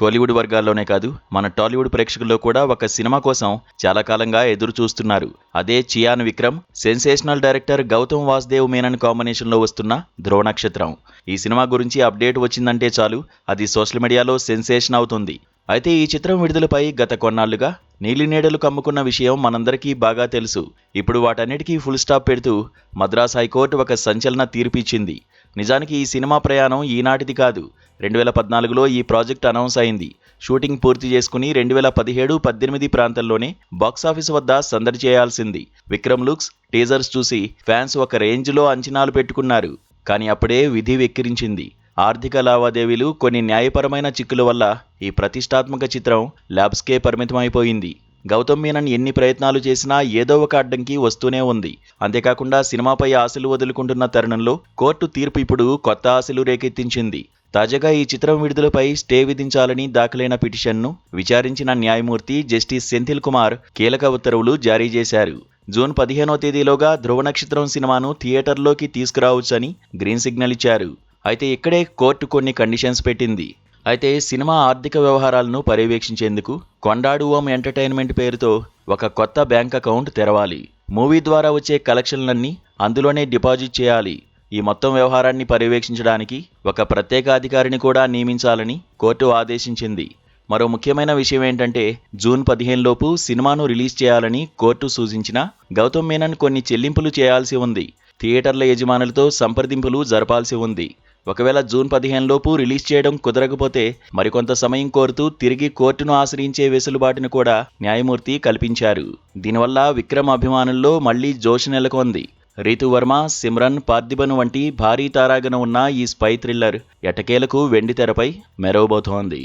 కోలీవుడ్ వర్గాల్లోనే కాదు, మన టాలీవుడ్ ప్రేక్షకుల్లో కూడా ఒక సినిమా కోసం చాలా కాలంగా ఎదురు చూస్తున్నారు. అదే చియాన్ విక్రమ్, సెన్సేషనల్ డైరెక్టర్ గౌతమ్ వాసుదేవ్ మేనన్ కాంబినేషన్లో వస్తున్న ధ్రువ నక్షత్రం. ఈ సినిమా గురించి అప్డేట్ వచ్చిందంటే చాలు, అది సోషల్ మీడియాలో సెన్సేషన్ అవుతుంది. అయితే ఈ చిత్రం విడుదలపై గత కొన్నాళ్లుగా నీలినీడలు కమ్ముకున్న విషయం మనందరికీ బాగా తెలుసు. ఇప్పుడు వాటన్నిటికీ ఫుల్ స్టాప్ పెడుతూ మద్రాస్ హైకోర్టు ఒక సంచలన తీర్పు ఇచ్చింది. నిజానికి ఈ సినిమా ప్రయాణం ఈనాటిది కాదు. 2014లో ఈ ప్రాజెక్ట్ అనౌన్స్ అయింది. షూటింగ్ పూర్తి చేసుకుని 2017-18 ప్రాంతంలోనే బాక్సాఫీస్ వద్ద సందడి చేయాల్సింది. విక్రమ్ లుక్స్, టీజర్స్ చూసి ఫ్యాన్స్ ఒక రేంజ్లో అంచనాలు పెట్టుకున్నారు. కానీ అప్పుడే విధి వెక్కిరించింది. ఆర్థిక లావాదేవీలు, కొన్ని న్యాయపరమైన చిక్కుల వల్ల ఈ ప్రతిష్టాత్మక చిత్రం ల్యాబ్స్కే పరిమితమైపోయింది. గౌతమ్ మీనన్ ఎన్ని ప్రయత్నాలు చేసినా ఏదో ఒక అడ్డంకి వస్తూనే ఉంది. అంతేకాకుండా సినిమాపై ఆశలు వదులుకుంటున్న తరుణంలో కోర్టు తీర్పు ఇప్పుడు కొత్త ఆశలు రేకెత్తించింది. తాజాగా ఈ చిత్రం విడుదలపై స్టే విధించాలని దాఖలైన పిటిషన్ను విచారించిన న్యాయమూర్తి జస్టిస్ సెంథిల్ కుమార్ కీలక ఉత్తర్వులు జారీ చేశారు. జూన్ 15వ తేదీలోగా ధ్రువ నక్షత్రం సినిమాను థియేటర్లోకి తీసుకురావచ్చని గ్రీన్ సిగ్నల్ ఇచ్చారు. అయితే ఇక్కడే కోర్టు కొన్ని కండిషన్స్ పెట్టింది. అయితే సినిమా ఆర్థిక వ్యవహారాలను పర్యవేక్షించేందుకు కొండాడు ఓం ఎంటర్టైన్మెంట్ పేరుతో ఒక కొత్త బ్యాంక్ అకౌంట్ తెరవాలి. మూవీ ద్వారా వచ్చే కలెక్షన్లన్నీ అందులోనే డిపాజిట్ చేయాలి. ఈ మొత్తం వ్యవహారాన్ని పర్యవేక్షించడానికి ఒక ప్రత్యేక అధికారిని కూడా నియమించాలని కోర్టు ఆదేశించింది. మరో ముఖ్యమైన విషయం ఏంటంటే, జూన్ 15 లోపు సినిమాను రిలీజ్ చేయాలని కోర్టు సూచించినా గౌతమ్ మీనన్ కొన్ని చెల్లింపులు చేయాల్సి ఉంది. థియేటర్ల యజమానులతో సంప్రదింపులు జరపాల్సి ఉంది. ఒకవేళ జూన్ 15 లోపు రిలీజ్ చేయడం కుదరకపోతే మరికొంత సమయం కోరుతూ తిరిగి కోర్టును ఆశ్రయించే వెసులుబాటును కూడా న్యాయమూర్తి కల్పించారు. దీనివల్ల విక్రమ్ అభిమానుల్లో మళ్లీ జోష్ నెలకొంది. రీతు వర్మ, సిమ్రన్, పార్థిబన్ వంటి భారీ తారాగణం ఉన్న ఈ స్పై థ్రిల్లర్ ఎట్టకేలకు వెండితెరపై మెరవబోతోంది.